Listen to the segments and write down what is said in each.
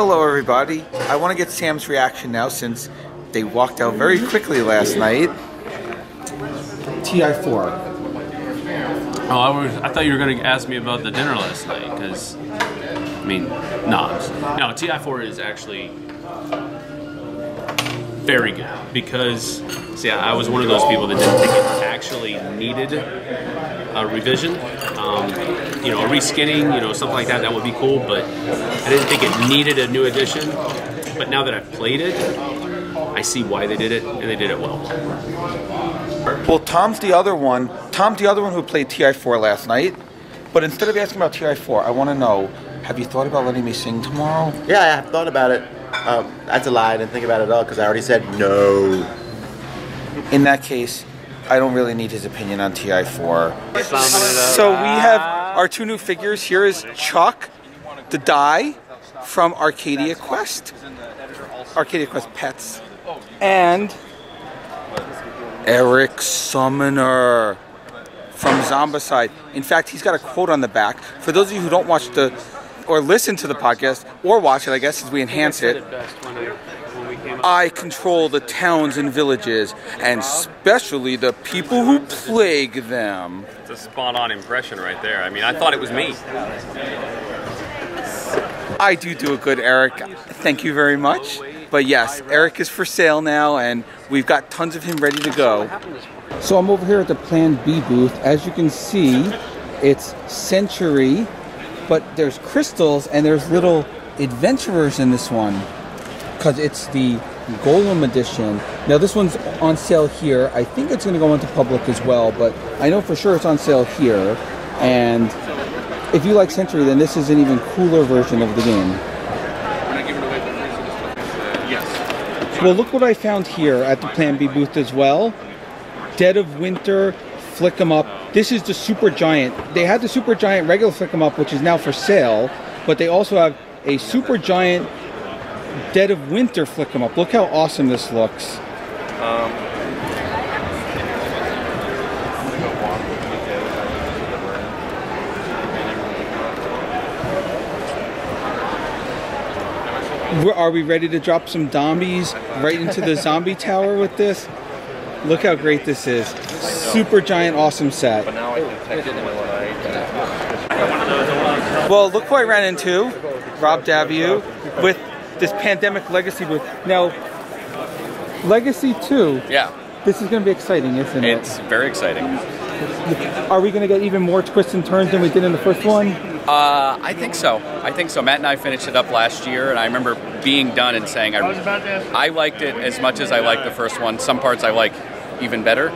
Hello everybody. I want to get Sam's reaction now since they walked out very quickly last night. TI4. Oh, I thought you were going to ask me about the dinner last night, because, I mean, no, TI4 is actually very good, because, see, I was one of those people that didn't think it actually needed a revision. You know, a reskinning, you know, something like that would be cool, but I didn't think it needed a new edition. But now that I've played it, I see why they did it, and they did it well. Well, Tom's the other one who played TI4 last night. But instead of asking about TI4, I want to know, have you thought about letting me sing tomorrow? Yeah, I have thought about it. That's a lie. I didn't think about it at all because I already said no. In that case, I don't really need his opinion on TI4. So we have our two new figures. Here is Chuck, the die from Arcadia Quest Pets, and Eric Summoner from Zombicide. In fact, he's got a quote on the back. For those of you who don't watch or listen to the podcast, or watch it, I guess, as we enhance it. I control the towns and villages, and especially the people who plague them. It's a spot-on impression right there. I mean, I thought it was me. I do a good Eric. Thank you very much. But yes, Eric is for sale now, and we've got tons of him ready to go. So I'm over here at the Plan B booth. As you can see, it's Century, but there's crystals and there's little adventurers in this one, because it's the Golem edition. Now this one's on sale here. I think it's going to go into public as well, but I know for sure it's on sale here. And if you like Century, then this is an even cooler version of the game. Well, look what I found here at the Plan B booth as well. Dead of Winter Flick 'em Up. This is the Super Giant. They had the Super Giant regular Flick 'em Up, which is now for sale, but they also have a Super Giant Dead of Winter Flick 'em Up. Look how awesome this looks. Are we ready to drop some zombies right into the zombie tower with this? Look how great this is. Super Giant awesome set. Well, look who I ran into. Rob Daviu with this Pandemic Legacy booth. Now, Legacy 2. Yeah. This is going to be exciting, isn't it? It's very exciting. Are we going to get even more twists and turns than we did in the first one? I think so. Matt and I finished it up last year, and I remember being done and saying I liked it as much as I liked the first one. Some parts I like even better.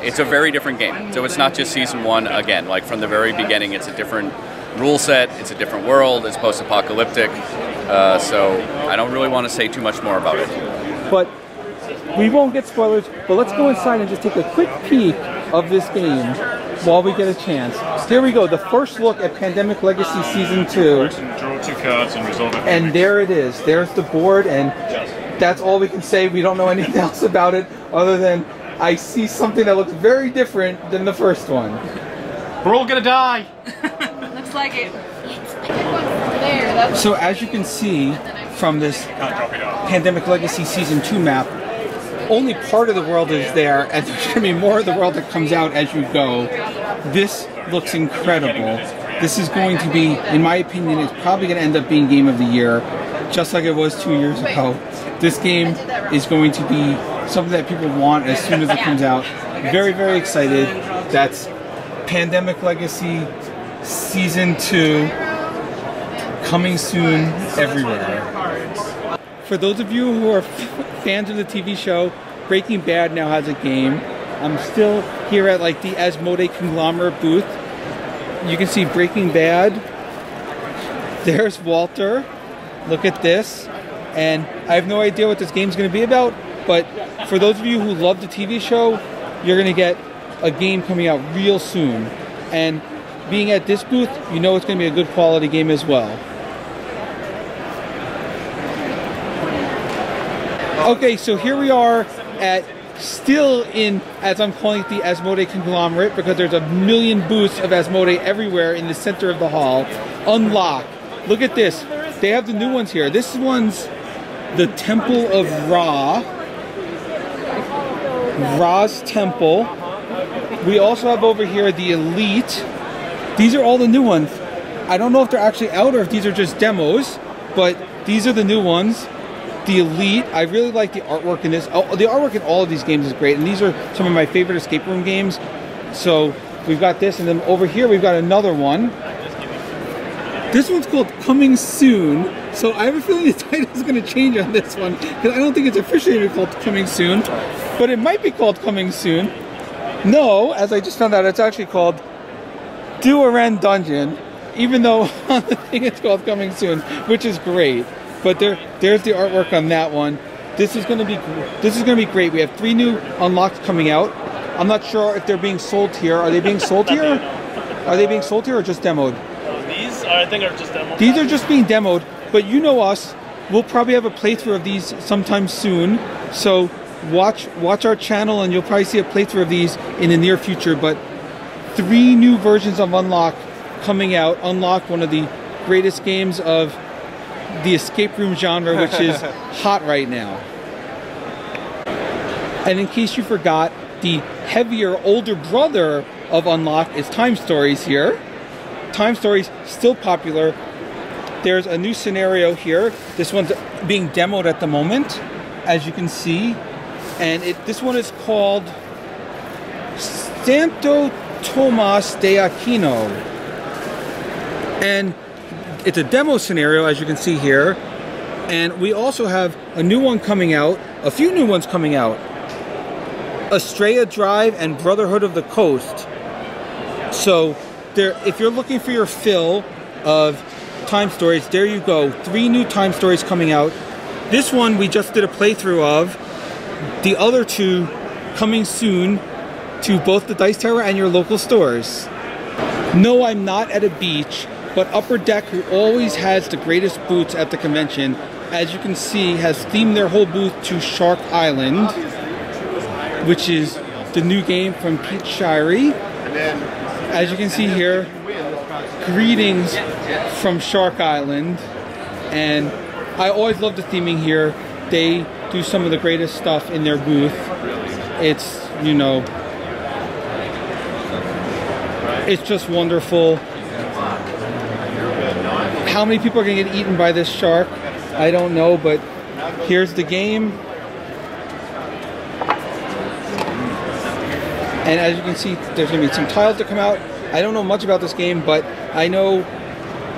It's a very different game. So it's not just Season 1 again. Like from the very beginning, it's a different rule set, it's a different world, it's post-apocalyptic. So I don't really want to say too much more about it. But we won't get spoilers, but let's go inside and just take a quick peek of this game while we get a chance. Here we go, the first look at Pandemic Legacy Season 2. Draw 2 cards and resolve it. And there it is. There's the board, and that's all we can say. We don't know anything else about it other than I see something that looks very different than the first one. We're all gonna die! Looks like it. So as you can see from this Pandemic Legacy Season 2 map, only part of the world is there, and there's going to be more of the world that comes out as you go. This looks incredible. This is going to be, in my opinion, it's probably going to end up being Game of the Year, just like it was 2 years ago. This game is going to be something that people want as soon as it comes out. Very, very excited. That's Pandemic Legacy Season 2, coming soon everywhere. For those of you who are fans of the TV show, Breaking Bad now has a game. I'm still here at like the Asmodee conglomerate booth. You can see Breaking Bad. There's Walter. Look at this. And I have no idea what this game's going to be about, but for those of you who love the TV show, you're going to get a game coming out real soon. And being at this booth, you know it's going to be a good quality game as well. Okay, so here we are at, still in, as I'm calling it, the Asmodee conglomerate, because there's a million booths of Asmodee everywhere in the center of the hall. Unlock. Look at this. they have the new ones here. This one's the Temple of Ra. Ra's Temple. We also have over here the Elite. These are all the new ones. I don't know if they're actually out or if these are just demos, but these are the new ones. The Elite. I really like the artwork in this. Oh, the artwork in all of these games is great, and these are some of my favorite escape room games. So we've got this, and then over here we've got another one. This one's called Coming Soon. So I have a feeling the title is going to change on this one, because I don't think it's officially even called Coming Soon, but it might be called Coming Soon. No, as I just found out, it's actually called Duaren Dungeon, even though on the thing it's called Coming Soon, which is great. But there's the artwork on that one. This is going to be great. We have 3 new unlocks coming out. I'm not sure if they're being sold here. Are they being sold here? Are they being sold here or just demoed? These I think are just demoed. These are just being demoed, but you know us. We'll probably have a playthrough of these sometime soon. So watch our channel, and you'll probably see a playthrough of these in the near future. But 3 new versions of Unlock coming out. Unlock, one of the greatest games of the escape room genre, which is hot right now. And in case you forgot, the heavier older brother of Unlock is Time Stories here. Time Stories still popular. There's a new scenario here. This one's being demoed at the moment, as you can see. And this one is called Santo Tomas de Aquino. And it's a demo scenario, as you can see here. And we also have a new one coming out, a few new ones coming out. Estrella Drive and Brotherhood of the Coast. So if you're looking for your fill of Time Stories, there you go. 3 new Time Stories coming out. This one we just did a playthrough of. The other 2 coming soon to both the Dice Tower and your local stores. No, I'm not at a beach, but Upper Deck, who always has the greatest booths at the convention, as you can see, has themed their whole booth to Shark Island, which is the new game from Pete Shirey. As you can see here, greetings from Shark Island. And I always love the theming here. They do some of the greatest stuff in their booth. It's, you know, it's just wonderful. How many people are going to get eaten by this shark? I don't know, but here's the game. And as you can see, there's going to be some tiles to come out. I don't know much about this game, but I know,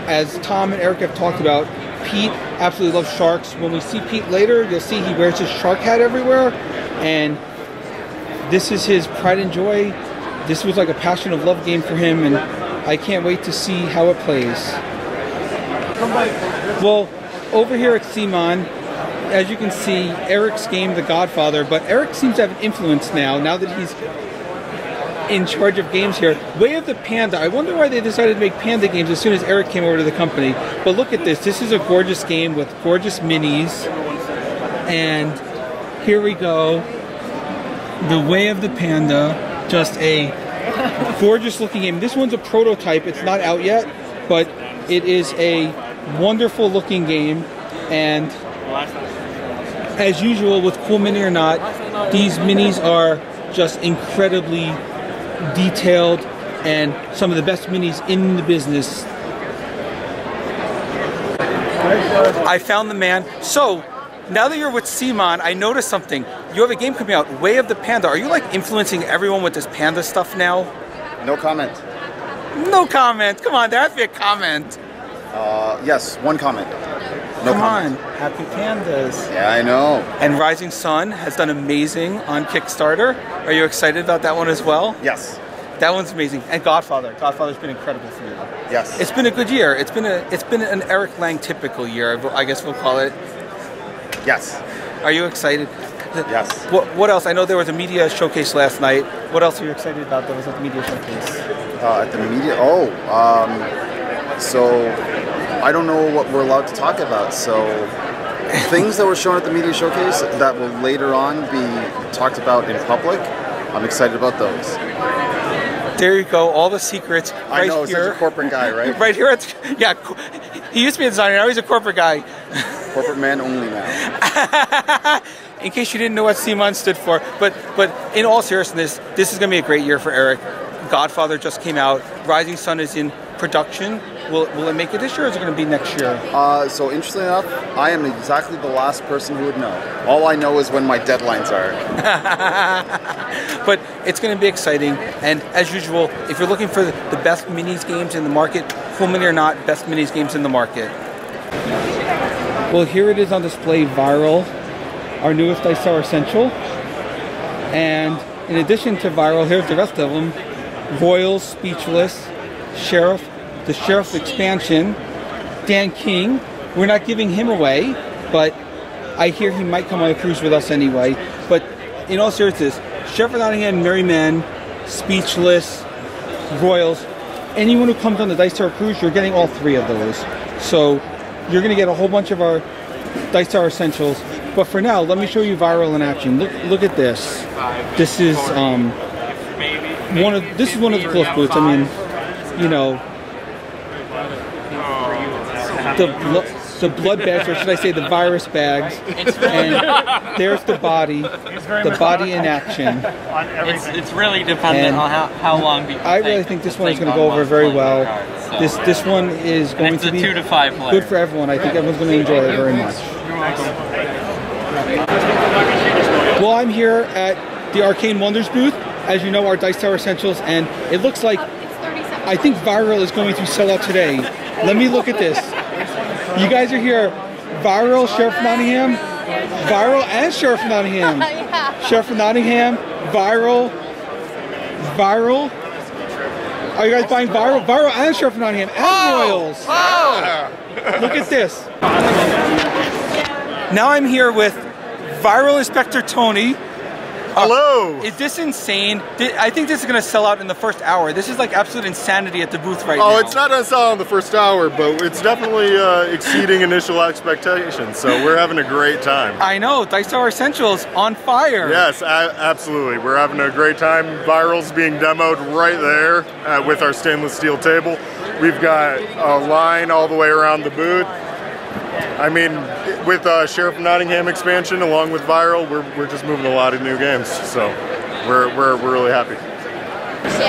as Tom and Eric have talked about, Pete absolutely loves sharks. When we see Pete later, you'll see he wears his shark hat everywhere. And this is his pride and joy. This was like a passion of love game for him, and I can't wait to see how it plays. Well, over here at CMON, as you can see, Eric's game, The Godfather, but Eric seems to have an influence now that he's in charge of games here. Way of the Panda. I wonder why they decided to make Panda games as soon as Eric came over to the company. But look at this. This is a gorgeous game with gorgeous minis. And here we go. The Way of the Panda. Just a gorgeous looking game. This one's a prototype. It's not out yet, but it is a wonderful looking game. And as usual with Cool Mini or Not, these minis are just incredibly detailed and some of the best minis in the business. I found the man. So now that you're with CMON, I noticed something. You have a game coming out, Way of the Panda. Are you like influencing everyone with this panda stuff now? No comment. No comment. Come on, there has to be a comment. Yes, one comment. No Come comment. on, happy pandas. Yeah, I know. And Rising Sun has done amazing on Kickstarter. Are you excited about that one as well? Yes. That one's amazing. And Godfather. Godfather's been incredible for you. Yes. It's been a good year. It's been an Eric Lang typical year, I guess we'll call it. Yes. Are you excited? Yes. What else? I know there was a media showcase last night. What else are you excited about that was at the media showcase? At the media? So I don't know what we're allowed to talk about. So things that were shown at the media showcase that will later on be talked about in public, I'm excited about those. There you go, all the secrets right I know, here. such a corporate guy, right? Right here, He used to be a designer, now he's a corporate guy. Corporate man only now. In case you didn't know what CMON stood for, but in all seriousness, this is going to be a great year for Eric. Godfather just came out. Rising Sun is in production. Will it make it this year, or is it going to be next year? So interestingly enough, I am exactly the last person who would know. All I know is when my deadlines are. But it's going to be exciting, and as usual, if you're looking for the best minis games in the market, full mini or not, best minis games in the market. Well, here it is on display, Viral, our newest Dice Tower Essential. And in addition to Viral, here's the rest of them. Royals, Speechless, Sheriff, the Sheriff expansion, Dan King. We're not giving him away, but I hear he might come on a cruise with us anyway. But in all seriousness, Sheriff of Nottingham, Merryman, Speechless, Royals, anyone who comes on the Dice Tower cruise, you're getting all 3 of those. So you're going to get a whole bunch of our Dice Tower Essentials. But for now, let me show you Viral in action. Look at this. This is one of the close boots. I mean, you know, the blood bags, or should I say the virus bags, and there's the body in action. It's really dependent on how long people I really think this one is going to go over very well. This one is going to be 2 to 5 player. Good for everyone. I think everyone's going to enjoy it very much. Well, I'm here at the Arcane Wonders booth, as you know, our Dice Tower Essentials, and it looks like I think Viral is going to sell out today. Let me look at this. You guys are here. Viral, Sheriff of Nottingham, Viral and Sheriff of Nottingham. Sheriff of Nottingham, Viral. Are you guys buying Viral? Viral and Sheriff of Nottingham and Royals. Look at this. Now I'm here with Viral Inspector Tony. Hello! Is this insane? I think this is going to sell out in the first hour. This is like absolute insanity at the booth right now. Oh, it's not going to sell out in the first hour, but it's definitely exceeding initial expectations, so we're having a great time. I know, Dice Tower Essentials on fire. Yes, absolutely. We're having a great time. Viral's being demoed right there with our stainless steel table. We've got a line all the way around the booth. I mean, with Sheriff of Nottingham expansion along with Viral, we're just moving a lot of new games, so we're really happy.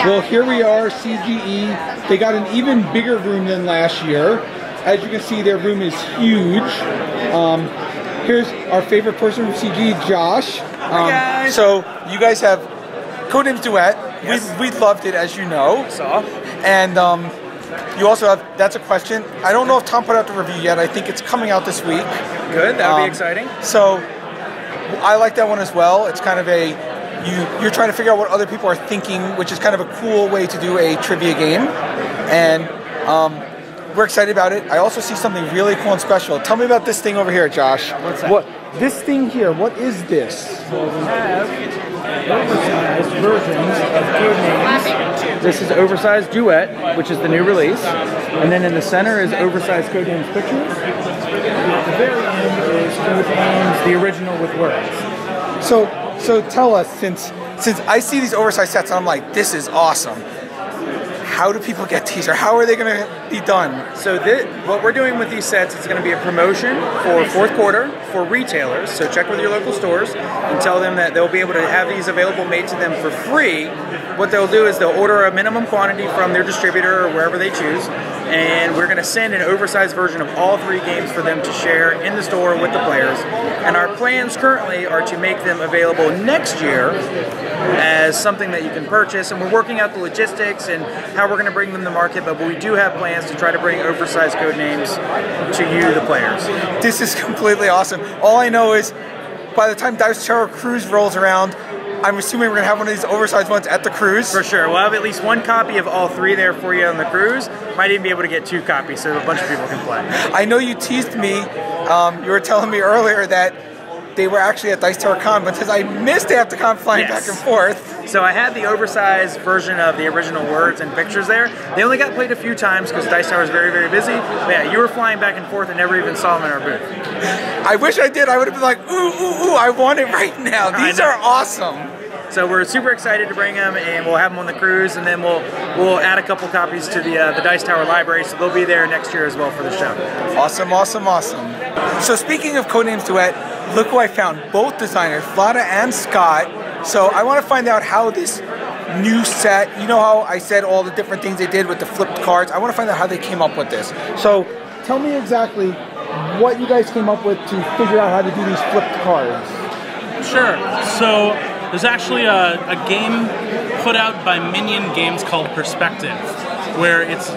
Well, here we are, CGE. They got an even bigger room than last year. As you can see, their room is huge. Here's our favorite person from CGE, Josh. Hi guys. So you guys have Codenames Duet. Yes. We loved it, as you know. Saw. And you also have That's a Question. I don't know if Tom put out the review yet. I think it's coming out this week. Good, that would be exciting. So I like that one as well. It's kind of a, you're trying to figure out what other people are thinking, which is kind of a cool way to do a trivia game. And we're excited about it. I also see something really cool and special. Tell me about this thing over here, Josh. What's that? This thing here, what is this? So we have oversized versions of Codenames. This is Oversized Duet, which is the new release. And then in the center is Oversized Codenames Pictures. At the very end is Codenames, the original with words. So tell us, since I see these oversized sets and I'm like, this is awesome. How do people get these, or how are they going to be done? So what we're doing with these sets, it's going to be a promotion for fourth quarter for retailers. So check with your local stores and tell them that they'll be able to have these available made to them for free. What they'll do is they'll order a minimum quantity from their distributor or wherever they choose, and we're going to send an oversized version of all 3 games for them to share in the store with the players. And our plans currently are to make them available next year as something that you can purchase, and we're working out the logistics and how we're going to bring them to market, but we do have plans to try to bring oversized Codenames to you, the players. This is completely awesome. All I know is by the time Dice Tower Cruise rolls around, I'm assuming we're going to have one of these oversized ones at the cruise. For sure. We'll have at least 1 copy of all 3 there for you on the cruise. Might even be able to get 2 copies so a bunch of people can play. I know you teased me. You were telling me earlier that they were actually at Dice Tower Con, but since I missed half the con flying back and forth. So I had the oversized version of the original words and pictures there. They only got played a few times because Dice Tower is very, very busy. But yeah, you were flying back and forth and never even saw them in our booth. I wish I did. I would have been like, ooh, ooh, ooh, I want it right now. These are awesome. So we're super excited to bring them, and we'll have them on the cruise, and then we'll add a couple copies to the Dice Tower library, so they'll be there next year as well for the show. Awesome, awesome, awesome. So speaking of Codenames Duet, look who I found, both designers, Vlada and Scott. So I want to find out how this new set, you know how I said all the different things they did with the flipped cards, I want to find out how they came up with this. So tell me exactly what you guys came up with to figure out how to do these flipped cards. Sure. So there's actually a game put out by Minion Games called Perspective, where it's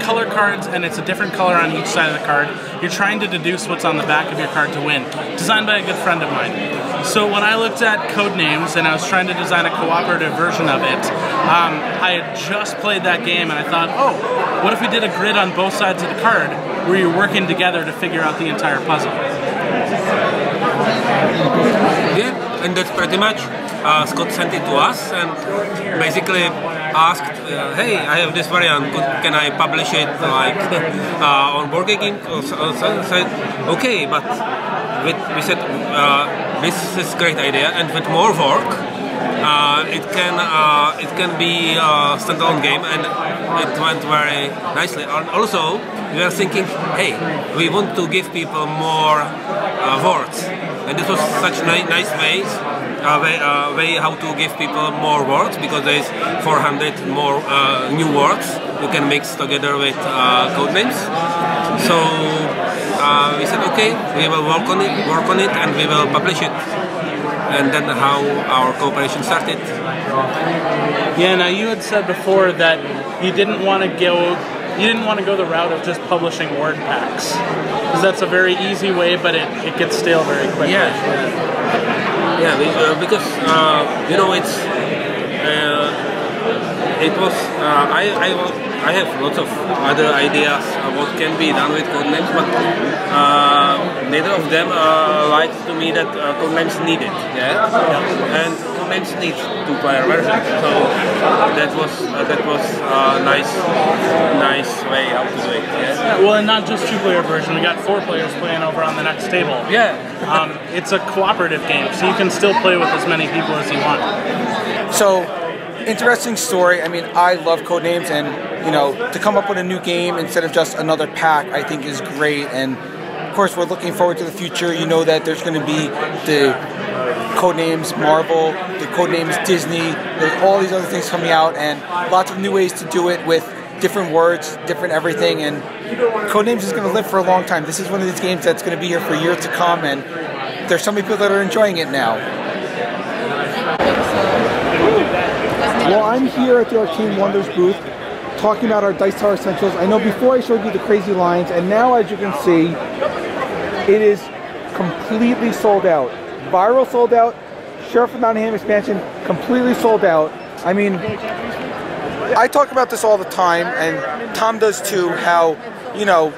color cards and it's a different color on each side of the card. You're trying to deduce what's on the back of your card to win. Designed by a good friend of mine. So when I looked at Codenames and I was trying to design a cooperative version of it, I had just played that game and I thought, oh, what if we did a grid on both sides of the card where you're working together to figure out the entire puzzle? Yeah, and that's pretty much. Scott sent it to us and basically asked, hey, I have this variant, can I publish it like on Board Game? So said, okay, but we said this is a great idea, and with more work, it can be a standalone game, and it went very nicely. And also, we are thinking, hey, we want to give people more words, and this was such a nice way how to give people more words, because there is 400 more new words you can mix together with Codenames. So we said, okay, we will work on it, and we will publish it. And then how our cooperation started. Yeah, now you had said before that you didn't want to go the route of just publishing word packs, because that's a very easy way, but it gets stale very quickly. Yeah, because you know I have lots of other ideas what can be done with Codenames, but neither of them liked to me that Codenames needed. And Codenames needs two-player version, so that was a nice way how to do it. Well, and not just two-player version. We got 4 players playing over on the next table. It's a cooperative game, so you can still play with as many people as you want. So, interesting story. I mean, I love Codenames, and you know, to come up with a new game instead of just another pack, I think is great. And of course, we're looking forward to the future. You know that there's going to be the Codenames Marvel, the Codenames Disney. There's all these other things coming out, and lots of new ways to do it with different words, different everything. And Codenames is going to live for a long time. This is one of these games that's going to be here for years to come, and there's so many people that are enjoying it now. Well, I'm here at the Arcane Wonders booth talking about our Dice Tower Essentials. I know before I showed you the crazy lines, and now as you can see, it is completely sold out. Viral sold out, Sheriff of Nottingham expansion completely sold out. I mean, I talk about this all the time, and Tom does too, how, you know,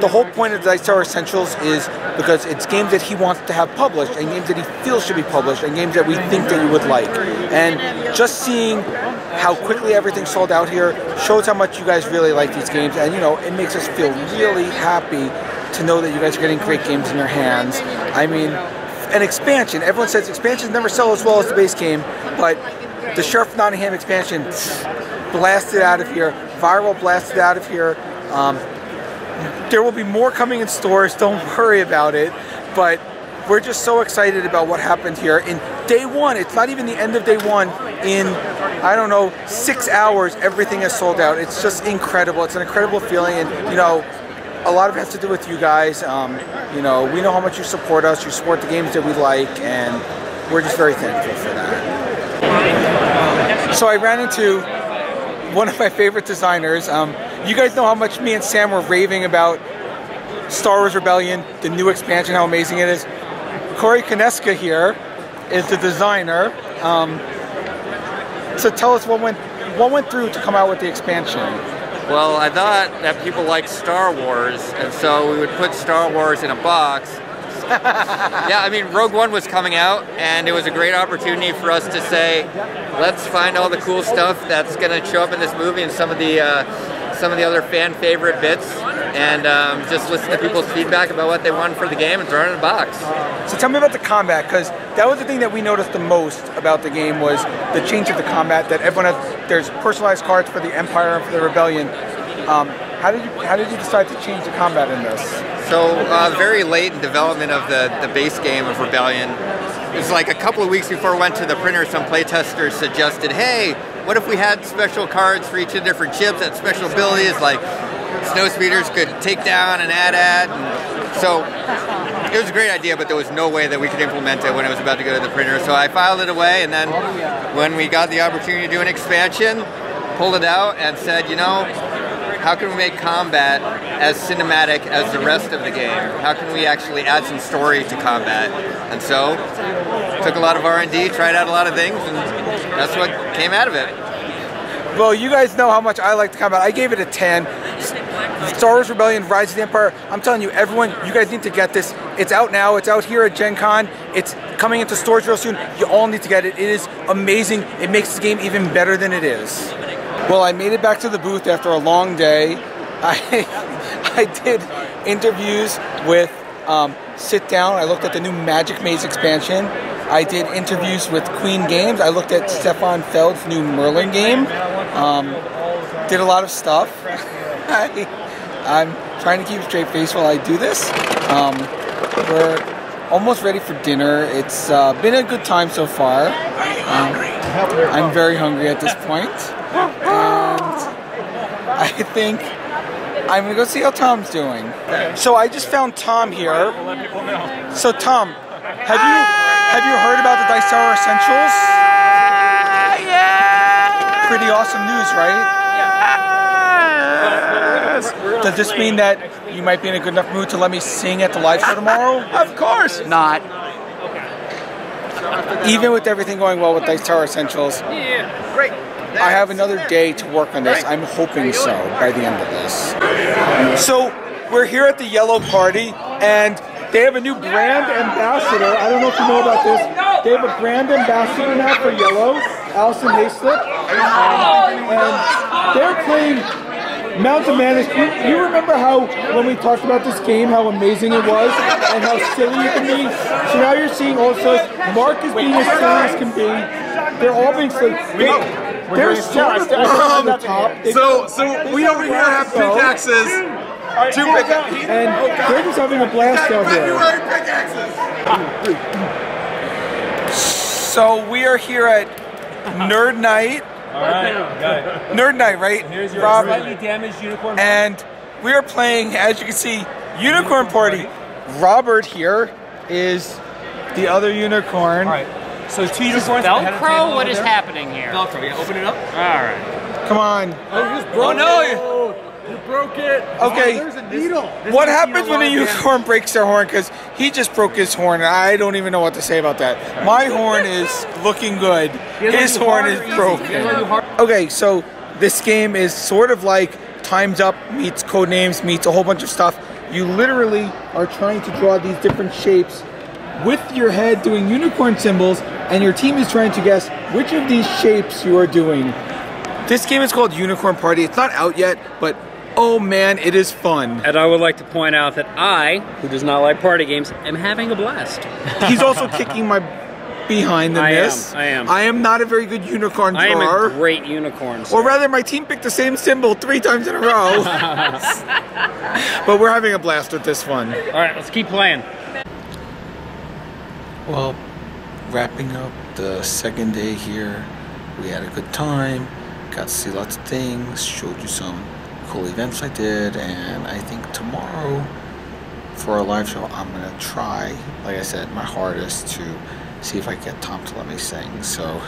the whole point of the Dice Tower Essentials is because it's games that he wants to have published, and games that he feels should be published, and games that we think that you would like. And just seeing how quickly everything sold out here shows how much you guys really like these games, and you know, it makes us feel really happy to know that you guys are getting great games in your hands. I mean, an expansion, everyone says expansions never sell as well as the base game, but the Sheriff of Nottingham expansion blasted out of here, viral blasted out of here. There will be more coming in stores, don't worry about it, but we're just so excited about what happened here. In day one, it's not even the end of day one, in, I don't know, 6 hours, everything is sold out. It's just incredible. It's an incredible feeling, and you know, a lot of it has to do with you guys. You know, we know how much you support us, you support the games that we like, and we're just very thankful for that. So I ran into one of my favorite designers. You guys know how much me and Sam were raving about Star Wars Rebellion, the new expansion, how amazing it is. Corey Koneska here is the designer. So tell us what went through to come out with the expansion. Well, I thought that people liked Star Wars, and so we would put Star Wars in a box. Yeah, I mean, Rogue One was coming out, and it was a great opportunity for us to say, let's find all the cool stuff that's going to show up in this movie and some of the other fan favorite bits, and just listen to people's feedback about what they want for the game and throw it in a box. So tell me about the combat, because that was the thing that we noticed the most about the game was the change of the combat. That everyone has, there's personalized cards for the Empire and for the Rebellion. How did you decide to change the combat in this? So very late in development of the base game of Rebellion, it was like a couple of weeks before we went to the printer, some playtesters suggested, hey, what if we had special cards for each of the different ships that special abilities, like snowspeeders could take down and add at. And so it was a great idea, but there was no way that we could implement it when it was about to go to the printer. So I filed it away, and then when we got the opportunity to do an expansion, pulled it out and said, you know, how can we make combat as cinematic as the rest of the game? How can we actually add some story to combat? And so, took a lot of R&D, tried out a lot of things, and that's what came out of it. Well, you guys know how much I like the combat. I gave it a 10. Star Wars Rebellion, Rise of the Empire. I'm telling you, everyone, you guys need to get this. It's out now. It's out here at Gen Con. It's coming into stores real soon. You all need to get it. It is amazing. It makes the game even better than it is. Well, I made it back to the booth after a long day. I did interviews with Sit Down. I looked at the new Magic Maze expansion. I did interviews with Queen Games. I looked at Stefan Feld's new Merlin game. Did a lot of stuff. I'm trying to keep a straight face while I do this. We're almost ready for dinner. It's been a good time so far. I'm very hungry at this point. And I think I'm gonna go see how Tom's doing. So I just found Tom here. So Tom, have you heard about the Dice Tower Essentials? Yeah. Pretty awesome news, right? Yes. Does this mean that you might be in a good enough mood to let me sing at the live show tomorrow? Of course not. Even with everything going well with Dice Tower Essentials. Yeah. Great. I have another day to work on this. I'm hoping so by the end of this. So we're here at the Yellow Party, and they have a new brand ambassador. I don't know if you know about this. They have a brand ambassador now for Yellow, Allison Hayslip, and they're playing Mounts of Madness. You remember how when we talked about this game, how amazing it was and how silly it can be? So now you're seeing also Mark is being as silly as can be. They're all being silly. They're sort of over the top. So we over here have pickaxes. Two pickaxes. And they're just having a blast out here. So we are here at Nerd Night. Alright, Nerd Night, right? Here's your Rob, slightly damaged unicorn. and we are playing, as you can see, Unicorn Party. Robert here is the other unicorn. Alright. So two unicorns. Velcro? What is happening here? Velcro, yeah, open it up. Alright. Come on. Oh, you just broke You broke it. Okay. There's a needle. What happens when a unicorn breaks their horn? Because he just broke his horn, and I don't even know what to say about that. My horn is looking good. His horn is broken. Okay, so this game is sort of like Time's Up meets Codenames meets a whole bunch of stuff. You literally are trying to draw these different shapes with your head doing unicorn symbols, and your team is trying to guess which of these shapes you are doing. This game is called Unicorn Party. It's not out yet, but oh man, it is fun. And I would like to point out that I, who does not like party games, am having a blast. He's also kicking my behind in this. I am. I am not a very good unicorn drawer. I am a great unicorn. Or rather, my team picked the same symbol 3 times in a row. But we're having a blast with this one. All right, let's keep playing. Well, wrapping up the second day here, we had a good time, got to see lots of things, showed you some cool events I did, and I think tomorrow for our live show I'm going to try, like I said, my hardest to see if I can get Tom to let me sing. So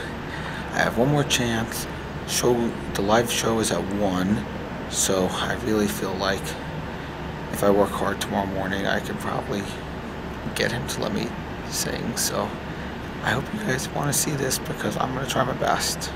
I have one more chance. The live show is at 1, so I really feel like if I work hard tomorrow morning I can probably get him to let me sing. So I hope you guys want to see this because I'm going to try my best.